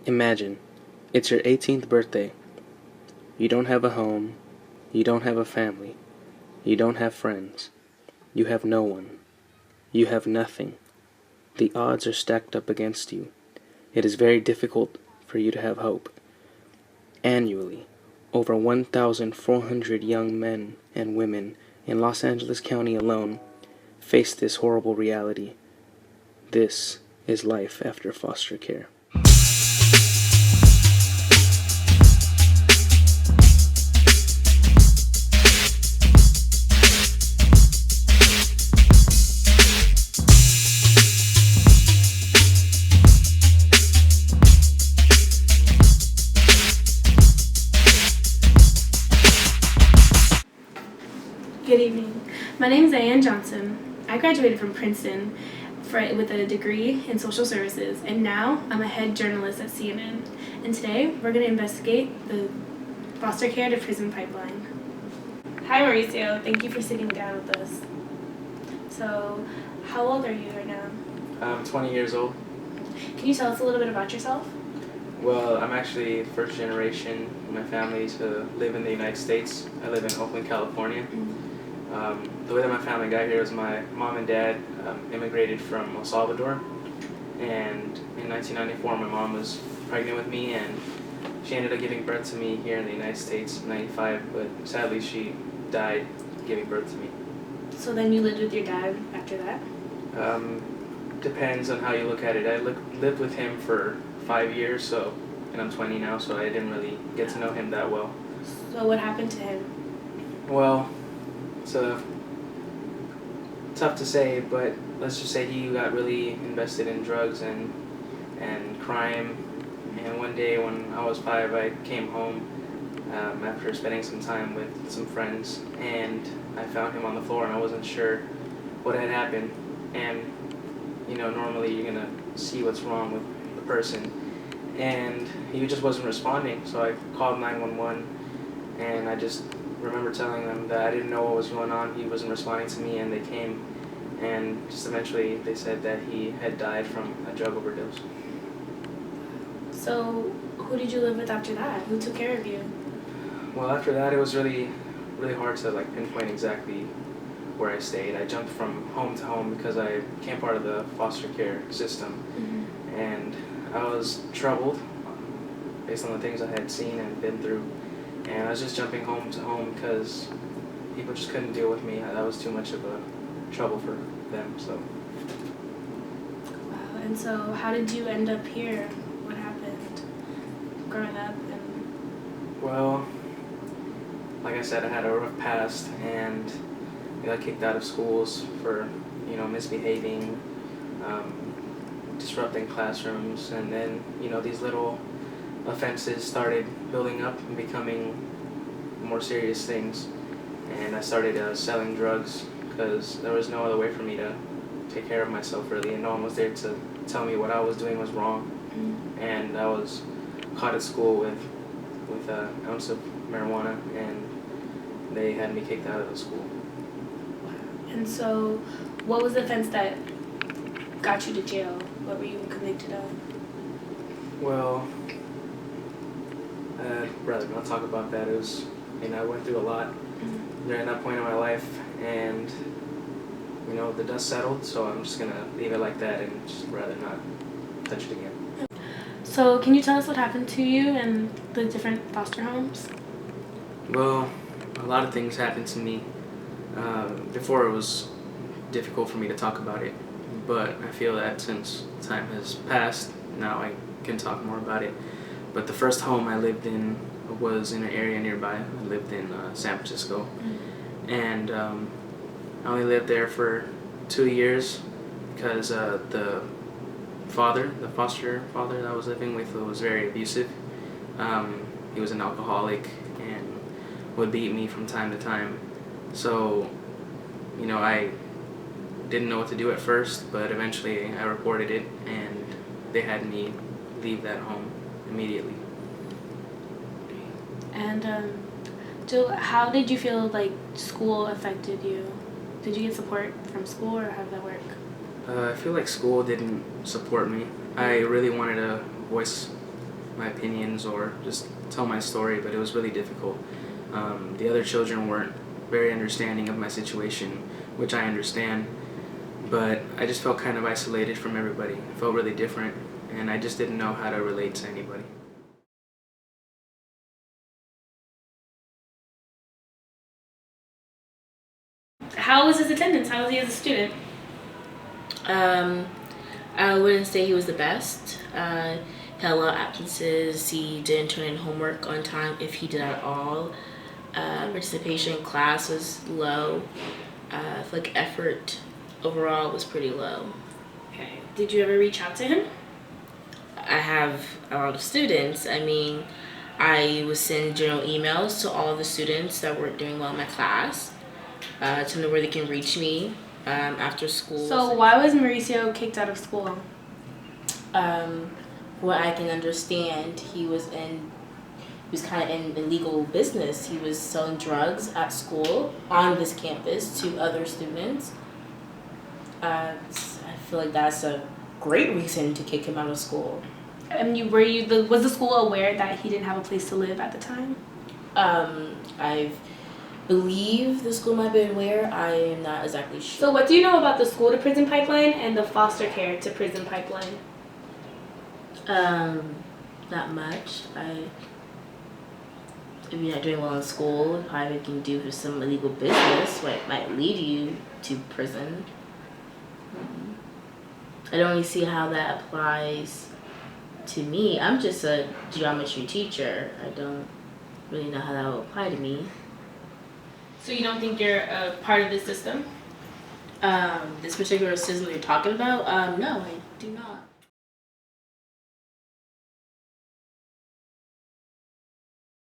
Imagine, it's your 18th birthday. You don't have a home, you don't have a family, you don't have friends, you have no one, you have nothing. The odds are stacked up against you. It is very difficult for you to have hope. Annually, over 1,400 young men and women in Los Angeles County alone face this horrible reality. This is life after foster care. Good evening. My name is Diane Johnson. I graduated from Princeton with a degree in social services, and now I'm a head journalist at CNN. And today we're going to investigate the foster care to prison pipeline. Hi Mauricio, thank you for sitting down with us. So, how old are you right now? I'm 20 years old. Can you tell us a little bit about yourself? Well, I'm actually first generation in my family to live in the United States. I live in Oakland, California. The way that my family got here was my mom and dad immigrated from El Salvador, and in 1994 my mom was pregnant with me, and she ended up giving birth to me here in the United States in 95, but sadly she died giving birth to me. So then you lived with your dad after that? Depends on how you look at it. I lived with him for 5 years, and I'm 20 now, so I didn't really get to know him that well. So what happened to him? Well, it's tough to say, but let's just say he got really invested in drugs and crime. And one day when I was 5, I came home after spending some time with some friends, and I found him on the floor, and I wasn't sure what had happened. And normally you're gonna see what's wrong with the person, and he just wasn't responding. So I called 911, and I just remember telling them that I didn't know what was going on. He wasn't responding to me, and they came, and just eventually they said that he had died from a drug overdose. So who did you live with after that? Who took care of you? Well, after that, it was really, really hard to pinpoint exactly where I stayed. I jumped from home to home because I became part of the foster care system, and I was troubled based on the things I had seen and been through. And I was just jumping home to home because people just couldn't deal with me. That was too much of a trouble for them. So. Wow. And so how did you end up here? What happened growing up? Well, like I said, I had a rough past, and I got kicked out of schools for misbehaving, disrupting classrooms, and then these little offenses started building up and becoming more serious things, and I started selling drugs because there was no other way for me to take care of myself really, and no one was there to tell me what I was doing was wrong. And I was caught at school with an ounce of marijuana, and they had me kicked out of the school. And so what was the offense that got you to jail? What were you convicted of? Well, I'd rather not talk about that. I went through a lot during that point in my life, and the dust settled, so I'm just gonna leave it like that and just rather not touch it again. So can you tell us what happened to you in the different foster homes? Well, a lot of things happened to me. Before it was difficult for me to talk about it, but I feel that since time has passed, now I can talk more about it. But the first home I lived in was in an area nearby. I lived in San Francisco, and I only lived there for 2 years because the foster father that I was living with was very abusive. He was an alcoholic and would beat me from time to time. So, I didn't know what to do at first, but eventually I reported it, and they had me leave that home immediately. And so how did you feel like school affected you? Did you get support from school, or how did that work? I feel like school didn't support me. I really wanted to voice my opinions or just tell my story, but it was really difficult. The other children weren't very understanding of my situation, which I understand, but I just felt kind of isolated from everybody. I felt really different, and I just didn't know how to relate to anybody. How was his attendance? How was he as a student? I wouldn't say he was the best. He had a lot of absences. He didn't turn in homework on time if he did at all. Participation in class was low. I feel like effort overall was pretty low. Okay. Did you ever reach out to him? I have a lot of students. I mean, I would send general emails to all the students that weren't doing well in my class to know where they can reach me after school. So why was Mauricio kicked out of school? What I can understand, he was kind of in illegal business. He was selling drugs at school on this campus to other students. I feel like that's a great reason to kick him out of school. And was the school aware that he didn't have a place to live at the time? I believe the school might be aware. I am not exactly sure. So what do you know about the school to prison pipeline and the foster care to prison pipeline? Not much. If you're not doing well in school, probably what you can do for some illegal business, what might lead you to prison. I don't really see how that applies to me. I'm just a geometry teacher. I don't really know how that will apply to me. So you don't think you're a part of the system? This particular system you're talking about? No, I do not.